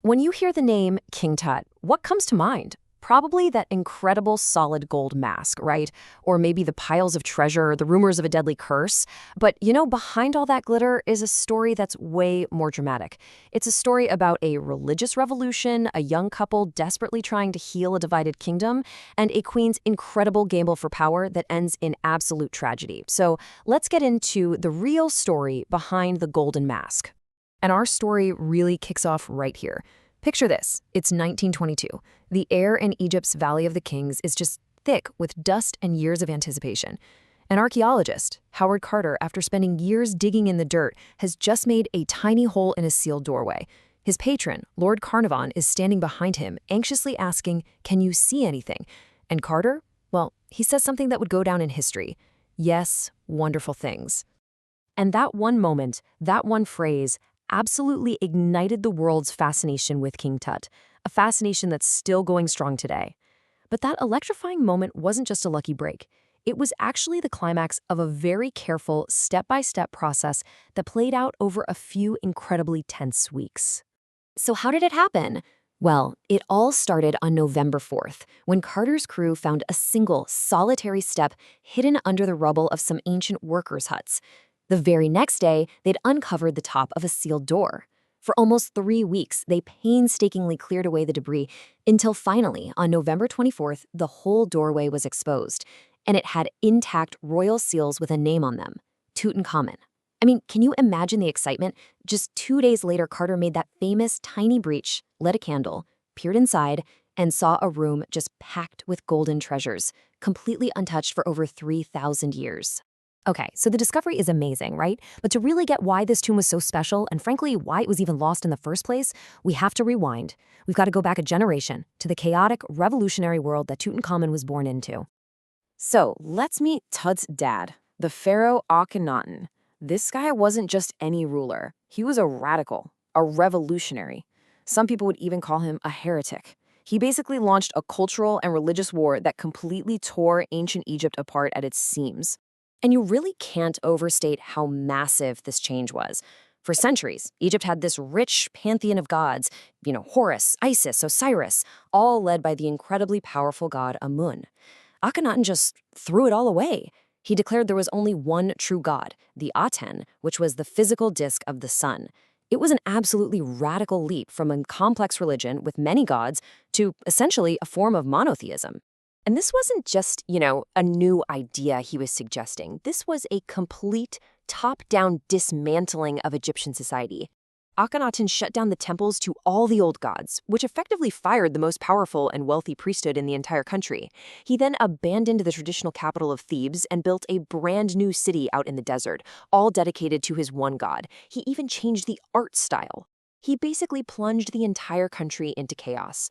When you hear the name King Tut, what comes to mind? Probably that incredible solid gold mask, right? Or maybe the piles of treasure, the rumors of a deadly curse. But behind all that glitter is a story that's way more dramatic. It's a story about a religious revolution, a young couple desperately trying to heal a divided kingdom, and a queen's incredible gamble for power that ends in absolute tragedy. So let's get into the real story behind the golden mask. And our story really kicks off right here. Picture this. It's 1922. The air in Egypt's Valley of the Kings is just thick with dust and years of anticipation. An archaeologist, Howard Carter, after spending years digging in the dirt, has just made a tiny hole in a sealed doorway. His patron, Lord Carnarvon, is standing behind him, anxiously asking, "Can you see anything?" And Carter? Well, he says something that would go down in history. Yes, wonderful things. And that one moment, that one phrase, absolutely ignited the world's fascination with King Tut, a fascination that's still going strong today. But that electrifying moment wasn't just a lucky break. It was actually the climax of a very careful, step-by-step process that played out over a few incredibly tense weeks. So how did it happen? Well, it all started on November 4th, when Carter's crew found a single, solitary step hidden under the rubble of some ancient workers' huts. The very next day, they'd uncovered the top of a sealed door. For almost 3 weeks, they painstakingly cleared away the debris until finally, on November 24th, the whole doorway was exposed, and it had intact royal seals with a name on them, Tutankhamun. I mean, can you imagine the excitement? Just 2 days later, Carter made that famous tiny breach, lit a candle, peered inside, and saw a room just packed with golden treasures, completely untouched for over 3,000 years. Okay, so the discovery is amazing, right? But to really get why this tomb was so special, and frankly, why it was even lost in the first place, we have to rewind. We've got to go back a generation to the chaotic, revolutionary world that Tutankhamun was born into. So let's meet Tut's dad, the pharaoh Akhenaten. This guy wasn't just any ruler. He was a radical, a revolutionary. Some people would even call him a heretic. He basically launched a cultural and religious war that completely tore ancient Egypt apart at its seams. And you really can't overstate how massive this change was. For centuries, Egypt had this rich pantheon of gods, Horus, Isis, Osiris, all led by the incredibly powerful god Amun. Akhenaten just threw it all away. He declared there was only one true god, the Aten, which was the physical disk of the sun. It was an absolutely radical leap from a complex religion with many gods to essentially a form of monotheism. And this wasn't just, a new idea he was suggesting. This was a complete top-down dismantling of Egyptian society. Akhenaten shut down the temples to all the old gods, which effectively fired the most powerful and wealthy priesthood in the entire country. He then abandoned the traditional capital of Thebes and built a brand new city out in the desert, all dedicated to his one god. He even changed the art style. He basically plunged the entire country into chaos.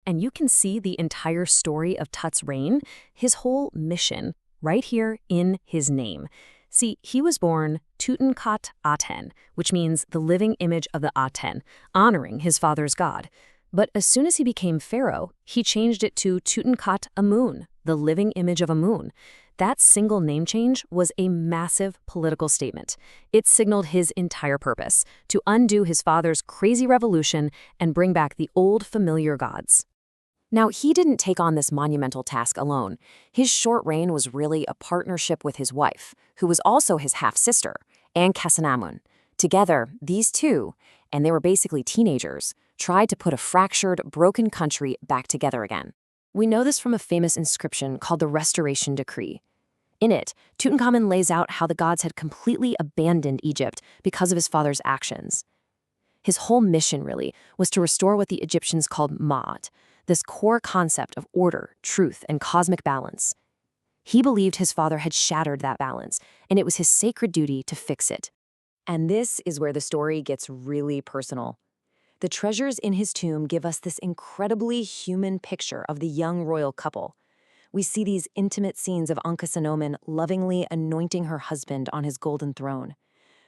And you can see the entire story of Tut's reign, his whole mission, right here in his name. See, he was born Tutankhamun, which means the living image of the Aten, honoring his father's god. But as soon as he became pharaoh, he changed it to Tutankhamun, the living image of Amun. That single name change was a massive political statement. It signaled his entire purpose, to undo his father's crazy revolution and bring back the old familiar gods. Now, he didn't take on this monumental task alone. His short reign was really a partnership with his wife, who was also his half-sister, Ankhesenamun. Together, these two, and they were basically teenagers, tried to put a fractured, broken country back together again. We know this from a famous inscription called the Restoration Decree. In it, Tutankhamun lays out how the gods had completely abandoned Egypt because of his father's actions. His whole mission, really, was to restore what the Egyptians called Ma'at, this core concept of order, truth, and cosmic balance. He believed his father had shattered that balance, and it was his sacred duty to fix it. And this is where the story gets really personal. The treasures in his tomb give us this incredibly human picture of the young royal couple. We see these intimate scenes of Ankhesenamun lovingly anointing her husband on his golden throne.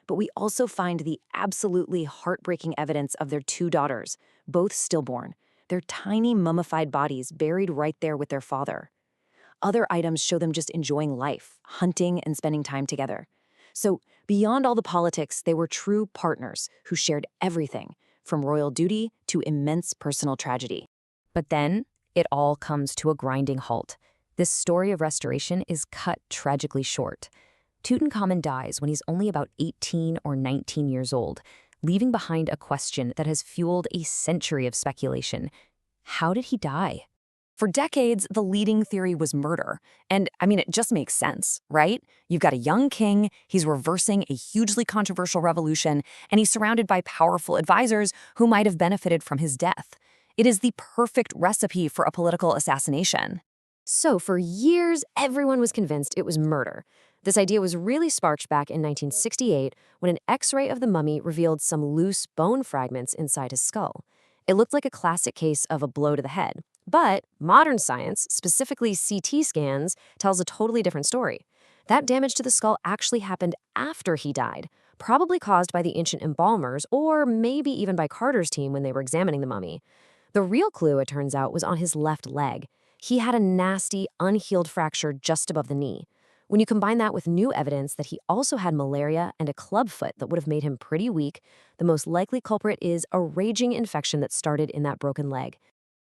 But we also find the absolutely heartbreaking evidence of their 2 daughters, both stillborn, their tiny mummified bodies buried right there with their father. Other items show them just enjoying life, hunting, and spending time together. So beyond all the politics, they were true partners who shared everything, from royal duty to immense personal tragedy. But then, it all comes to a grinding halt. This story of restoration is cut tragically short. Tutankhamun dies when he's only about 18 or 19 years old, leaving behind a question that has fueled a century of speculation. How did he die? For decades, the leading theory was murder. And, it just makes sense, right? You've got a young king, he's reversing a hugely controversial revolution, and he's surrounded by powerful advisors who might have benefited from his death. It is the perfect recipe for a political assassination. So, for years, everyone was convinced it was murder. This idea was really sparked back in 1968 when an X-ray of the mummy revealed some loose bone fragments inside his skull. It looked like a classic case of a blow to the head. But modern science, specifically CT scans, tells a totally different story. That damage to the skull actually happened after he died, probably caused by the ancient embalmers or maybe even by Carter's team when they were examining the mummy. The real clue, it turns out, was on his left leg. He had a nasty, unhealed fracture just above the knee. When you combine that with new evidence that he also had malaria and a clubfoot that would have made him pretty weak, the most likely culprit is a raging infection that started in that broken leg.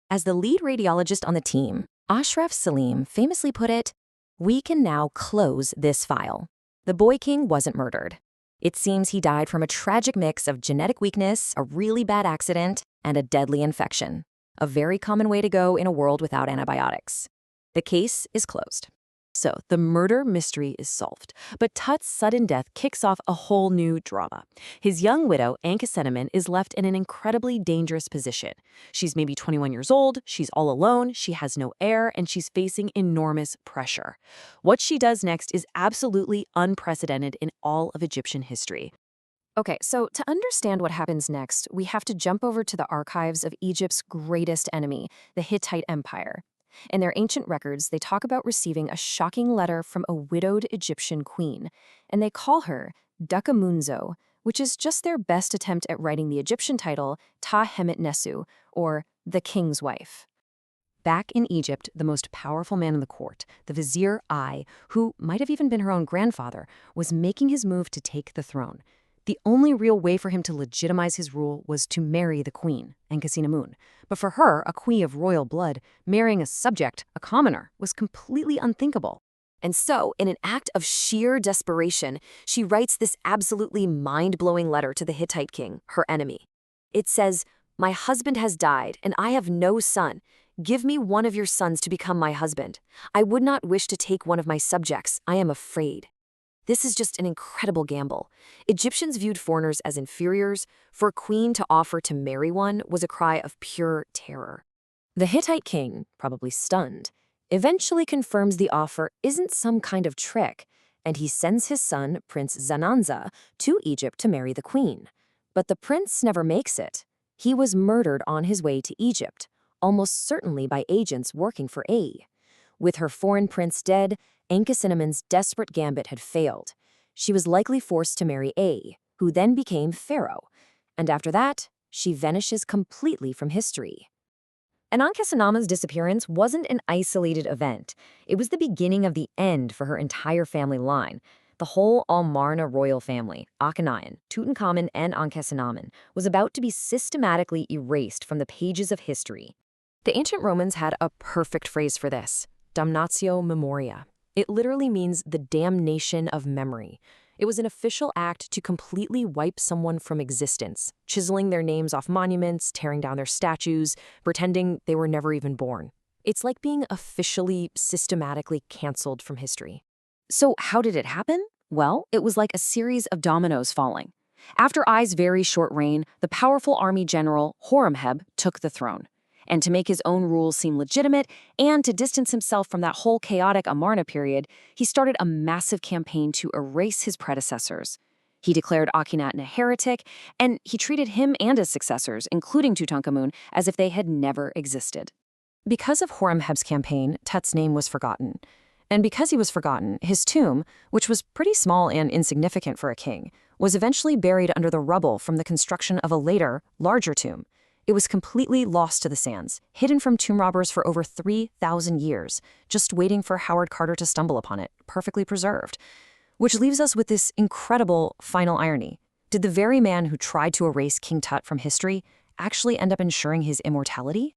As the lead radiologist on the team, Ashraf Salim famously put it, "We can now close this file. The boy king wasn't murdered. It seems he died from a tragic mix of genetic weakness, a really bad accident, and a deadly infection. A very common way to go in a world without antibiotics. The case is closed." So, the murder mystery is solved, but Tut's sudden death kicks off a whole new drama. His young widow, Ankhesenamun, is left in an incredibly dangerous position. She's maybe 21 years old, she's all alone, she has no heir, and she's facing enormous pressure. What she does next is absolutely unprecedented in all of Egyptian history. Okay, so to understand what happens next, we have to jump over to the archives of Egypt's greatest enemy, the Hittite Empire. In their ancient records, they talk about receiving a shocking letter from a widowed Egyptian queen, and they call her Dukamunzo, which is just their best attempt at writing the Egyptian title Ta-Hemet-Nesu, or the king's wife. Back in Egypt, the most powerful man in the court, the vizier Ai, who might have even been her own grandfather, was making his move to take the throne. The only real way for him to legitimize his rule was to marry the queen, Ankhesenamun. But for her, a queen of royal blood, marrying a subject, a commoner, was completely unthinkable. And so, in an act of sheer desperation, she writes this absolutely mind-blowing letter to the Hittite king, her enemy. It says, "My husband has died, and I have no son. Give me one of your sons to become my husband. I would not wish to take one of my subjects. I am afraid." This is just an incredible gamble. Egyptians viewed foreigners as inferiors. For a queen to offer to marry one was a cry of pure terror. The Hittite king, probably stunned, eventually confirms the offer isn't some kind of trick, and he sends his son, Prince Zananza, to Egypt to marry the queen. But the prince never makes it. He was murdered on his way to Egypt, almost certainly by agents working for A. With her foreign prince dead, Ankhesenamun's desperate gambit had failed. She was likely forced to marry A, who then became Pharaoh. And after that, she vanishes completely from history. And Ankhesenamun's disappearance wasn't an isolated event. It was the beginning of the end for her entire family line. The whole Amarna royal family, Akhenaten, Tutankhamun, and Ankhesenamun, was about to be systematically erased from the pages of history. The ancient Romans had a perfect phrase for this, damnatio memoria. It literally means the damnation of memory. It was an official act to completely wipe someone from existence, chiseling their names off monuments, tearing down their statues, pretending they were never even born. It's like being officially, systematically canceled from history. So how did it happen? Well, it was like a series of dominoes falling. After Ai's very short reign, the powerful army general Horemheb took the throne. And to make his own rule seem legitimate and to distance himself from that whole chaotic Amarna period, he started a massive campaign to erase his predecessors. He declared Akhenaten a heretic, and he treated him and his successors, including Tutankhamun, as if they had never existed. Because of Horemheb's campaign, Tut's name was forgotten. And because he was forgotten, his tomb, which was pretty small and insignificant for a king, was eventually buried under the rubble from the construction of a later, larger tomb. It was completely lost to the sands, hidden from tomb robbers for over 3,000 years, just waiting for Howard Carter to stumble upon it, perfectly preserved. Which leaves us with this incredible final irony. Did the very man who tried to erase King Tut from history actually end up ensuring his immortality?